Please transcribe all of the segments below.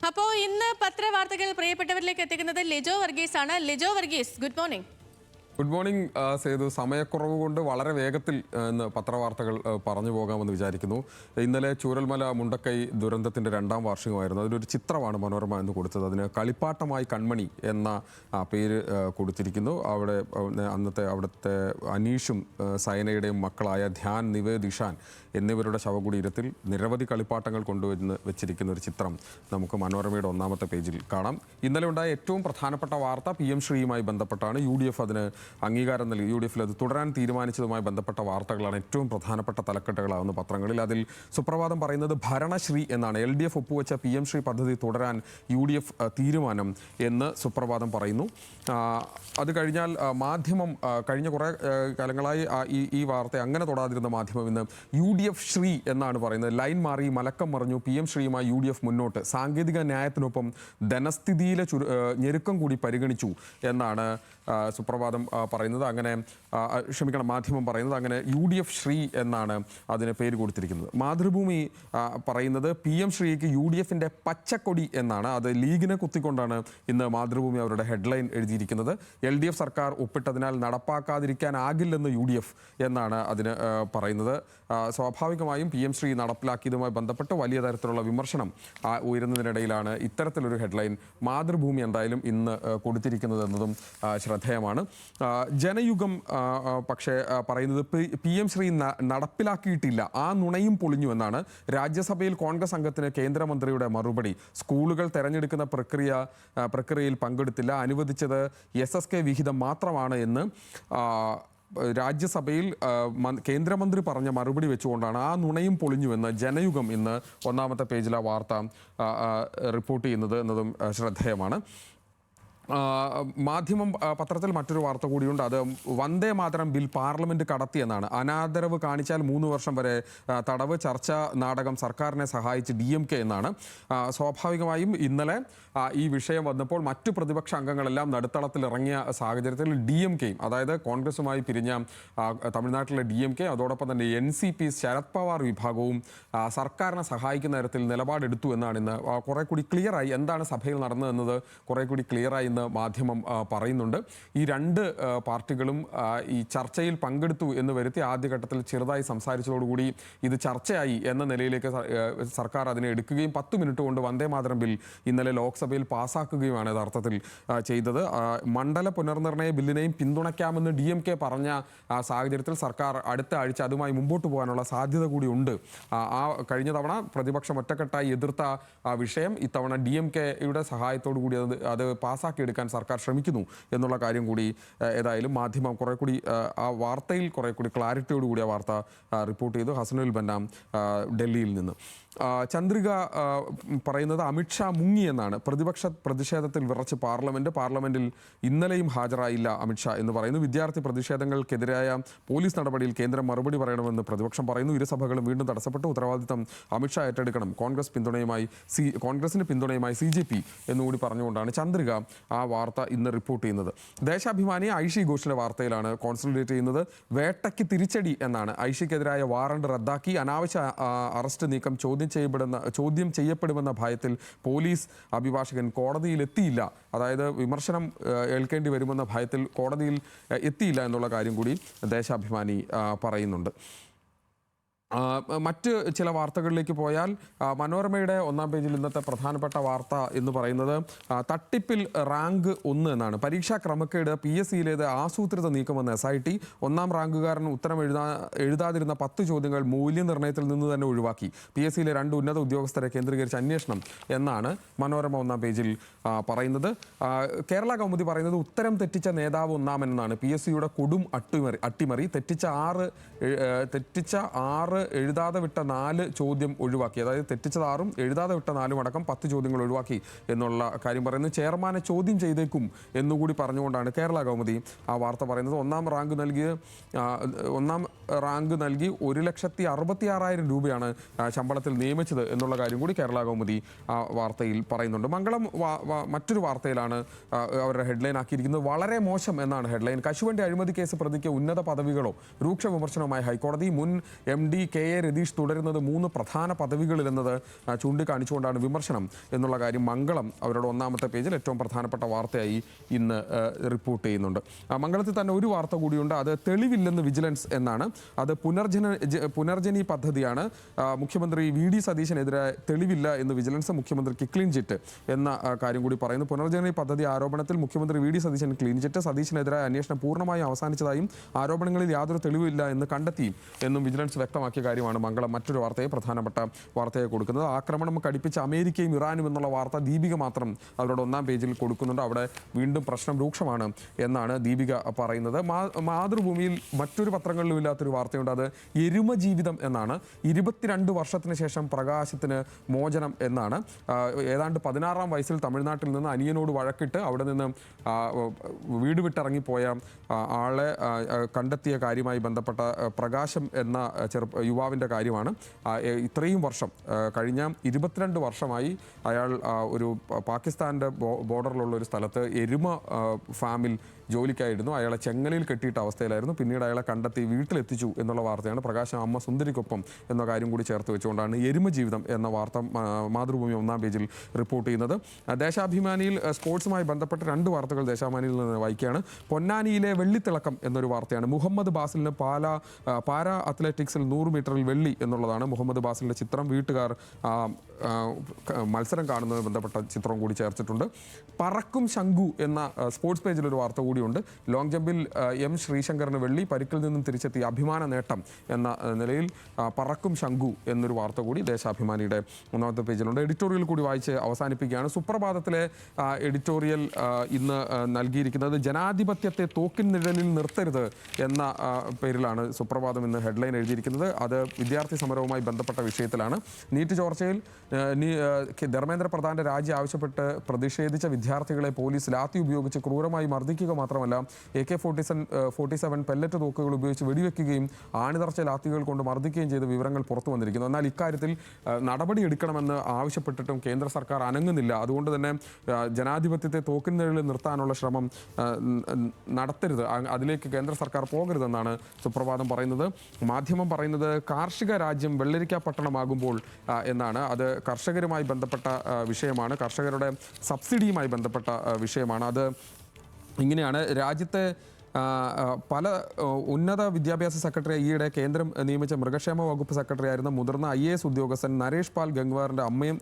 അപ്പോൾ ഇന്ന് പത്രവാർത്തകൾ പ്രിയപ്പെട്ടവരിലേക്ക് എത്തിക്കുന്നത് ലിജോ വർഗീസ് ആണ്. Lijo Varghese, good morning. Good morning Sethu. സമയക്കുറവ് കൊണ്ട് വളരെ വേഗത്തിൽ ഇന്ന് പത്രവാർത്തകൾ പറഞ്ഞു പോകാമെന്ന് വിചാരിക്കുന്നു. ഇന്നലെ ചൂരൽമല മുണ്ടക്കൈ ദുരന്തത്തിൻ്റെ 2ാം വാർഷികമായിരുന്നു. അതിലൊരു ചിത്രമാണ് മനോരമ എന്ന് കൊടുത്തത്. അതിന് കളിപ്പാട്ടമായി കൺമണി എന്ന പേര് കൊടുത്തിരിക്കുന്നു. അവിടുത്തെ അനീഷും സയനയുടെയും മക്കളായ ധ്യാൻ, നിവേദ്, ഇഷാൻ എന്നിവരുടെ ശവകുടീരത്തിൽ നിരവധി കളിപ്പാട്ടങ്ങൾ കൊണ്ടുവന്ന് വെച്ചിരിക്കുന്ന ഒരു ചിത്രം നമുക്ക് മനോരമയുടെ 1ാമത്തെ പേജിൽ കാണാം. ഇന്നലെ ഉണ്ടായ ഏറ്റവും പ്രധാനപ്പെട്ട വാർത്ത PM ശ്രീയുമായി ബന്ധപ്പെട്ടാണ്. UDF അതിന് അംഗീകാരം നൽകി. UDFൽ അത് തുടരാൻ തീരുമാനിച്ചതുമായി ബന്ധപ്പെട്ട വാർത്തകളാണ് ഏറ്റവും പ്രധാനപ്പെട്ട തലക്കെട്ടുകളാവുന്ന പത്രങ്ങളിൽ. അതിൽ സുപ്രഭാതം പറയുന്നത് ഭരണശ്രീ എന്നാണ്. LDF ഒപ്പുവെച്ച PM ശ്രീ പദ്ധതി തുടരാൻ UDF തീരുമാനം എന്ന് സുപ്രഭാതം പറയുന്നു. അത് കഴിഞ്ഞാൽ മാധ്യമം കഴിഞ്ഞ കുറേ കാലങ്ങളായി ഈ വാർത്ത അങ്ങനെ തൊടാതിരുന്ന മാധ്യമം ഇന്ന് UDF ശ്രീ എന്നാണ് പറയുന്നത്. ലൈൻ മാറി മലക്കം മറിഞ്ഞു, PM ശ്രീയുമായി UDF മുന്നോട്ട്, സാങ്കേതിക ന്യായത്തിനൊപ്പം ധനസ്ഥിതിയിലെ ഞെരുക്കം കൂടി പരിഗണിച്ചു എന്നാണ് സുപ്രഭാതം പറയുന്നത്. അങ്ങനെ മാധ്യമം പറയുന്നത് അങ്ങനെ UDF ശ്രീ എന്നാണ് അതിന് പേര് കൊടുത്തിരിക്കുന്നത്. മാതൃഭൂമി പറയുന്നത് PM ശ്രീക്ക് UDFിൻ്റെ പച്ചക്കൊടി എന്നാണ്. അത് ലീഗിനെ കുത്തിക്കൊണ്ടാണ് ഇന്ന് മാതൃഭൂമി അവരുടെ ഹെഡ്ലൈൻ എഴുതിയിരിക്കുന്നത്. LDF സർക്കാർ ഒപ്പിട്ടതിനാൽ നടപ്പാക്കാതിരിക്കാനാകില്ലെന്ന് UDF എന്നാണ് അതിന് പറയുന്നത്. സ്വാഭാവികമായും PM ശ്രീ നടപ്പിലാക്കിയതുമായി ബന്ധപ്പെട്ട് വലിയ തരത്തിലുള്ള വിമർശനം ഉയരുന്നതിനിടയിലാണ് ഇത്തരത്തിലൊരു ഹെഡ്ലൈൻ മാതൃഭൂമി എന്തായാലും ഇന്ന് കൊടുത്തിരിക്കുന്നത് എന്നതും ശ്രദ്ധേയമാണ്. ജനയുഗം പക്ഷേ പറയുന്നത് PM ശ്രീ നടപ്പിലാക്കിയിട്ടില്ല, ആ നുണയും പൊളിഞ്ഞു എന്നാണ്. രാജ്യസഭയിൽ കോൺഗ്രസ് അംഗത്തിന് കേന്ദ്രമന്ത്രിയുടെ മറുപടി. സ്കൂളുകൾ തെരഞ്ഞെടുക്കുന്ന പ്രക്രിയയിൽ പങ്കെടുത്തില്ല, അനുവദിച്ചത് SSK വിഹിതം മാത്രമാണ് എന്ന് രാജ്യസഭയിൽ കേന്ദ്രമന്ത്രി പറഞ്ഞ മറുപടി വെച്ചുകൊണ്ടാണ് ആ നുണയും പൊളിഞ്ഞുവെന്ന് ജനയുഗം ഇന്ന് 1ാമത്തെ പേജിലെ വാർത്ത റിപ്പോർട്ട് ചെയ്യുന്നത് എന്നതും ശ്രദ്ധേയമാണ്. മാധ്യമം പത്രത്തിൽ മറ്റൊരു വാർത്ത കൂടിയുണ്ട്. അത് വന്ദേ മാതരം ബിൽ പാർലമെന്റ് കടത്തിയെന്നാണ്. അനാദരവ് കാണിച്ചാൽ 3 വർഷം വരെ തടവ്. ചർച്ച നാടകം സർക്കാരിനെ സഹായിച്ച് DMK എന്നാണ്. സ്വാഭാവികമായും ഇന്നലെ ഈ വിഷയം വന്നപ്പോൾ മറ്റു പ്രതിപക്ഷ അംഗങ്ങളെല്ലാം നടുത്തളത്തിൽ ഇറങ്ങിയ സാഹചര്യത്തിൽ DMKയും, അതായത് കോൺഗ്രസുമായി പിരിഞ്ഞ തമിഴ്നാട്ടിലെ DMK, അതോടൊപ്പം തന്നെ NCP ശരത് പവാർ വിഭാഗവും സർക്കാരിനെ സഹായിക്കുന്ന തരത്തിൽ നിലപാടെടുത്തു എന്നാണ് ഇന്ന് കുറെ കൂടി ക്ലിയറായി. എന്താണ് സഭയിൽ നടന്നതെന്നത് കുറെ കൂടി ക്ലിയറായി മാധ്യമം പറയുന്നുണ്ട്. ഈ 2 പാർട്ടികളും ഈ ചർച്ചയിൽ പങ്കെടുത്തു എന്ന് വരുത്തി ആദ്യഘട്ടത്തിൽ ചെറുതായി സംസാരിച്ചതോടുകൂടി ഇത് ചർച്ചയായി എന്ന നിലയിലേക്ക് സർക്കാർ അതിനെ എടുക്കുകയും 10 മിനിറ്റ് കൊണ്ട് വന്ദേ മാതരം ബിൽ ഇന്നലെ ലോക്സഭയിൽ പാസ്സാക്കുകയുമാണ് യഥാർത്ഥത്തിൽ ചെയ്തത്. മണ്ഡല പുനർനിർണയ ബില്ലിനെയും പിന്തുണയ്ക്കാമെന്ന് DMK പറഞ്ഞ സാഹചര്യത്തിൽ സർക്കാർ അടുത്ത ആഴ്ച അതുമായി മുമ്പോട്ട് പോകാനുള്ള സാധ്യത കൂടി ഉണ്ട്. കഴിഞ്ഞ തവണ പ്രതിപക്ഷം ഒറ്റക്കെട്ടായി എതിർത്ത വിഷയം ഇത്തവണ DMKയുടെ സഹായത്തോടു കൂടി അത് പാസ്സാക്കി എടുക്കാൻ സർക്കാർ ശ്രമിക്കുന്നു എന്നുള്ള കാര്യം കൂടി ഏതായാലും മാധ്യമം കുറെ കൂടി ആ വാർത്തയിൽ കുറെ കൂടി ക്ലാരിറ്റിയോടുകൂടി ആ വാർത്ത റിപ്പോർട്ട് ചെയ്തു. ഹസനുൽ ബന്ന ഡൽഹിയിൽ നിന്ന്. ചന്ദ്രിക പറയുന്നത് അമിത്ഷാ മുങ്ങി എന്നാണ്. പ്രതിഷേധത്തിൽ വിറച്ച് പാർലമെന്റിൽ ഇന്നലെയും ഹാജരായില്ല അമിത്ഷാ എന്ന് പറയുന്നു. വിദ്യാർത്ഥി പ്രതിഷേധങ്ങൾക്കെതിരായ പോലീസ് നടപടിയിൽ കേന്ദ്രം മറുപടി പറയണമെന്ന് പ്രതിപക്ഷം പറയുന്നു. ഇരുസഭകളും വീണ്ടും തടസ്സപ്പെട്ടു. ഉത്തരവാദിത്തം അമിത്ഷാ ഏറ്റെടുക്കണം. കോൺഗ്രസിന് പിന്തുണയുമായി CJP എന്നുകൂടി പറഞ്ഞുകൊണ്ടാണ് ചന്ദ്രിക ആ വാർത്ത ഇന്ന് റിപ്പോർട്ട് ചെയ്യുന്നത്. ദേശാഭിമാനി ഐഷി ഘോഷിന്റെ വാർത്തയിലാണ് കോൺസെൻട്രേറ്റ് ചെയ്യുന്നത്. വേട്ടയ്ക്ക് തിരിച്ചടി എന്നാണ്. ഐഷിക്കെതിരായ വാറണ്ട് റദ്ദാക്കി. അനാവശ്യ അറസ്റ്റ് നീക്കം ചോദ്യം ചെയ്യപ്പെടുമെന്ന ഭയത്തിൽ പോലീസ് അഭിഭാഷകൻ കോടതിയിലെത്തിയില്ല. അതായത് വിമർശനം ഏൽക്കേണ്ടി വരുമെന്ന ഭയത്തിൽ കോടതിയിൽ എത്തിയില്ല എന്നുള്ള കാര്യം കൂടി ദേശാഭിമാനി പറയുന്നുണ്ട്. മറ്റ് ചില വാർത്തകളിലേക്ക് പോയാൽ മനോരമയുടെ 1ാം പേജിൽ ഇന്നത്തെ പ്രധാനപ്പെട്ട വാർത്ത എന്ന് പറയുന്നത് തട്ടിപ്പിൽ റാങ്ക് 1 എന്നാണ്. പരീക്ഷാ ക്രമക്കേട് PSCയിലേത് ആസൂത്രിത നീക്കമെന്ന് SIT. 1ാം റാങ്കുകാരൻ ഉത്തരം എഴുതാതിരുന്ന 10 ചോദ്യങ്ങൾ മൂല്യനിർണ്ണയത്തിൽ നിന്ന് തന്നെ ഒഴിവാക്കി. PSCയിലെ 2 ഉന്നത ഉദ്യോഗസ്ഥരെ കേന്ദ്രീകരിച്ച് അന്വേഷണം എന്നാണ് മനോരമ 1ാം പേജിൽ പറയുന്നത്. കേരള കൗമുദി പറയുന്നത് ഉത്തരം തെറ്റിച്ച നേതാവ് ഒന്നാമനെന്നാണ്. PSCയുടെ കൊടും അട്ടിമറി. തെറ്റിച്ച 6 എഴുതാതെ വിട്ട 4 ചോദ്യം ഒഴിവാക്കി. അതായത് തെറ്റിച്ചത് 6ഉം എഴുതാതെ വിട്ട 4ഉം അടക്കം 10 ചോദ്യങ്ങൾ ഒഴിവാക്കി എന്നുള്ള കാര്യം പറയുന്നത്. ചെയർമാനെ ചോദ്യം ചെയ്തേക്കും എന്നുകൂടി പറഞ്ഞുകൊണ്ടാണ് കേരള കൗമുദി ആ വാർത്ത പറയുന്നത്. 1ാം റാങ്ക് നൽകി 1,66,000 രൂപയാണ് ശമ്പളത്തിൽ നിയമിച്ചത് എന്നുള്ള കാര്യം കൂടി കേരള കൗമുദി ആ വാർത്തയിൽ പറയുന്നുണ്ട്. മംഗളം മറ്റൊരു വാർത്തയിലാണ് അവരുടെ ഹെഡ്ലൈൻ ആക്കിയിരിക്കുന്നത്. വളരെ മോശം എന്നാണ് ഹെഡ്ലൈൻ. കശുവണ്ടി അഴിമതി കേസ് പ്രതിക്ക് ഉന്നത പദവികളോ രൂക്ഷ വിമർശനവുമായി ഹൈക്കോടതി. മുൻ MD കെ എ രതീഷ് തുടരുന്നത് 3 പ്രധാന പദവികളിലെന്നത് ചൂണ്ടിക്കാണിച്ചുകൊണ്ടാണ് വിമർശനം എന്നുള്ള കാര്യം മംഗളം അവരുടെ ഒന്നാമത്തെ പേജിൽ ഏറ്റവും പ്രധാനപ്പെട്ട വാർത്തയായി ഇന്ന് റിപ്പോർട്ട് ചെയ്യുന്നുണ്ട്. മംഗളത്തിൽ തന്നെ ഒരു വാർത്ത കൂടിയുണ്ട്. അത് തെളിവില്ലെന്ന് വിജിലൻസ് എന്നാണ്. അത് പുനർജനി പദ്ധതിയാണ്. മുഖ്യമന്ത്രി വി ഡി സതീശനെതിരെ തെളിവില്ല എന്ന് വിജിലൻസ്, മുഖ്യമന്ത്രിക്ക് ക്ലീൻ ചിറ്റ് എന്ന കാര്യം കൂടി പറയുന്നു. പുനർജനി പദ്ധതി ആരോപണത്തിൽ മുഖ്യമന്ത്രി V D Satheesan clean chit, സതീശനെതിരായ അന്വേഷണം പൂർണ്ണമായും അവസാനിച്ചതായും ആരോപണങ്ങളിൽ യാതൊരു തെളിവില്ല എന്ന് കണ്ടെത്തിയും എന്നും വിജിലൻസ് വ്യക്തമാക്കിയ കാര്യമാണ് മംഗളം മറ്റൊരു വാർത്തയെ പ്രധാനപ്പെട്ട വാർത്തയെ കൊടുക്കുന്നത്. ആക്രമണം കടിപ്പിച്ച അമേരിക്കയും ഇറാനും എന്നുള്ള വാർത്ത ദീപിക മാത്രം അവരുടെ ഒന്നാം പേജിൽ കൊടുക്കുന്നുണ്ട്. അവിടെ വീണ്ടും പ്രശ്നം രൂക്ഷമാണ് എന്നാണ് ദീപിക പറയുന്നത്. മാതൃഭൂമിയിൽ മറ്റൊരു പത്രങ്ങളിലും ഇല്ലാത്തൊരു വാർത്തയുണ്ട്. അത് എരുമ ജീവിതം എന്നാണ്. 22 വർഷത്തിന് ശേഷം പ്രകാശത്തിന് മോചനം എന്നാണ്. ഏതാണ്ട് 16-ാം വയസ്സിൽ തമിഴ്നാട്ടിൽ നിന്ന് അനിയനോട് വഴക്കിട്ട് അവിടെ നിന്ന് വീട് വിട്ടിറങ്ങിപ്പോയ ആളെ കണ്ടെത്തിയ കാര്യമായി ബന്ധപ്പെട്ട പ്രകാശം എന്ന യുവാവിൻ്റെ കാര്യമാണ്. ഇത്രയും വർഷം കഴിഞ്ഞ 22 വർഷമായി അയാൾ ഒരു പാകിസ്ഥാൻ്റെ ബോർഡറിലുള്ള ഒരു സ്ഥലത്ത് എരുമ ഫാമിൽ ജോലിക്കായിരുന്നു. അയാളെ ചെങ്ങലയിൽ കെട്ടിയിട്ട അവസ്ഥയിലായിരുന്നു. പിന്നീട് അയാളെ കണ്ടെത്തി വീട്ടിലെത്തിച്ചു എന്നുള്ള വാർത്തയാണ്. പ്രകാശം അമ്മ സുന്ദരിക്കൊപ്പം എന്ന കാര്യം കൂടി ചേർത്ത് വെച്ചുകൊണ്ടാണ് എരുമ ജീവിതം എന്ന വാർത്ത മാതൃഭൂമി ഒന്നാം പേജിൽ റിപ്പോർട്ട് ചെയ്യുന്നത്. ദേശാഭിമാനിയിൽ സ്പോർട്സുമായി ബന്ധപ്പെട്ട 2 വാർത്തകൾ ദേശാഭിമാനിയിൽ നിന്ന് വായിക്കുകയാണ്. പൊന്നാനിയിലെ വെള്ളിത്തിളക്കം എന്നൊരു വാർത്തയാണ്. മുഹമ്മദ് ബാസിലിന് പാരാ അത്ലറ്റിക്സിൽ 100 മീറ്ററിൽ വെള്ളി എന്നുള്ളതാണ് മുഹമ്മദ് ബാസിലിൻ്റെ ചിത്രം. വീട്ടുകാർ മത്സരം കാണുന്നതുമായി ബന്ധപ്പെട്ട ചിത്രം കൂടി ചേർത്തിട്ടുണ്ട്. പറക്കും ശംഖു എന്ന സ്പോർട്സ് പേജിലൊരു വാർത്ത കൂടിയുണ്ട്. ലോങ് ജമ്പിൽ എം ശ്രീശങ്കറിന് വെള്ളി, പരിക്കിൽ നിന്നും തിരിച്ചെത്തിയ അഭിമാന നേട്ടം എന്ന നിലയിൽ പറക്കും ശംഖു എന്നൊരു വാർത്ത കൂടി ദേശാഭിമാനിയുടെ ഒന്നാമത്തെ പേജിലുണ്ട്. എഡിറ്റോറിയൽ കൂടി വായിച്ച് അവസാനിപ്പിക്കുകയാണ്. സുപ്രഭാതത്തിലെ എഡിറ്റോറിയൽ ഇന്ന് നൽകിയിരിക്കുന്നത് ജനാധിപത്യത്തെ തോക്കിൻ നിഴലിൽ നിർത്തരുത് എന്ന പേരിലാണ് സുപ്രഭാതം ഇന്ന് ഹെഡ്ലൈൻ എഴുതിയിരിക്കുന്നത്. അത് വിദ്യാർത്ഥി സമരവുമായി ബന്ധപ്പെട്ട വിഷയത്തിലാണ്. നീറ്റ് ചോർച്ചയിൽ ധർമ്മേന്ദ്ര പ്രധാന്റെ രാജി ആവശ്യപ്പെട്ട് പ്രതിഷേധിച്ച വിദ്യാർത്ഥികളെ പോലീസ് ലാത്തി ഉപയോഗിച്ച് ക്രൂരമായി മർദ്ദിക്കുക മാത്രമല്ല AK-47 പെല്ലറ്റ് തോക്കുകൾ ഉപയോഗിച്ച് വെടിവെക്കുകയും ആണിതർച്ച ലാത്തികൾ കൊണ്ട് മർദ്ദിക്കുകയും ചെയ്ത വിവരങ്ങൾ പുറത്തു വന്നിരിക്കുന്നു. എന്നാൽ ഇക്കാര്യത്തിൽ നടപടിയെടുക്കണമെന്ന് ആവശ്യപ്പെട്ടിട്ടും കേന്ദ്ര സർക്കാർ അനങ്ങുന്നില്ല. അതുകൊണ്ട് തന്നെ ജനാധിപത്യത്തെ തോക്കിൻ നിഴലിൽ നിർത്താനുള്ള ശ്രമം നടത്തരുത്, അതിലേക്ക് കേന്ദ്ര സർക്കാർ പോകരുതെന്നാണ് സുപ്രഭാതം പറയുന്നത്. മാധ്യമം പറയുന്നത് കാർഷിക രാജ്യം വെള്ളരിക്കാപ്പട്ടണമാകുമ്പോൾ എന്നാണ്. അത് കർഷകരുമായി ബന്ധപ്പെട്ട വിഷയമാണ്, കർഷകരുടെ സബ്സിഡിയുമായി ബന്ധപ്പെട്ട വിഷയമാണ്. അത് ഇങ്ങനെയാണ്. രാജ്യത്തെ പല ഉന്നത വിദ്യാഭ്യാസ സെക്രട്ടറി ഈയിടെ കേന്ദ്രം നിയമിച്ച മൃഗക്ഷേമ വകുപ്പ് സെക്രട്ടറി ആയിരുന്ന മുതിർന്ന IAS ഉദ്യോഗസ്ഥൻ നരേഷ് പാൽ ഗംഗ്വാറിൻ്റെ അമ്മയും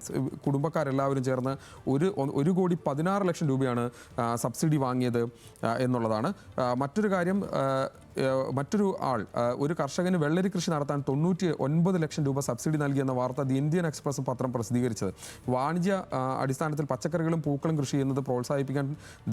കുടുംബക്കാരെല്ലാവരും ചേർന്ന് 1,16,00,000 രൂപയാണ് സബ്സിഡി വാങ്ങിയത് എന്നുള്ളതാണ്. മറ്റൊരു കാര്യം, മറ്റൊരു ആൾ ഒരു കർഷകന് വെള്ളരി കൃഷി നടത്താൻ 99 ലക്ഷം രൂപ സബ്സിഡി നൽകിയെന്ന വാർത്ത ദി ഇന്ത്യൻ എക്സ്പ്രസ് പത്രം പ്രസിദ്ധീകരിച്ചത്. വാണിജ്യ അടിസ്ഥാനത്തിൽ പച്ചക്കറികളും പൂക്കളും കൃഷി ചെയ്യുന്നത് പ്രോത്സാഹിപ്പിക്കാൻ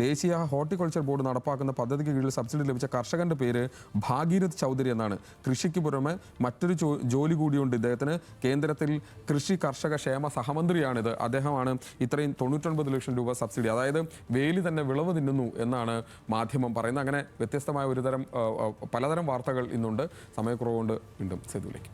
ദേശീയ ഹോർട്ടിക്കൾച്ചർ ബോർഡ് നടപ്പാക്കുന്ന പദ്ധതിക്ക് കീഴിൽ സബ്സിഡി ലഭിച്ച കർഷകന്റെ പേര് ഭാഗീരഥ് ചൗധരി എന്നാണ്. കൃഷിക്ക് പുറമെ മറ്റൊരു ജോലി കൂടിയുണ്ട് ഇദ്ദേഹത്തിന്. കേന്ദ്രത്തിൽ കൃഷി കർഷക ക്ഷേമ സഹമന്ത്രിയാണിത്. അദ്ദേഹമാണ് ഇത്രയും 99 ലക്ഷം രൂപ സബ്സിഡി, അതായത് വേലി തന്നെ വിളവ് തിന്നുന്നു എന്നാണ് മാധ്യമം പറയുന്നത്. അങ്ങനെ വ്യത്യസ്തമായ പലതരം വാർത്തകൾ ഇന്നുണ്ട്. സമയക്കുറവുകൊണ്ട് വീണ്ടും സേതുവിലേക്ക്.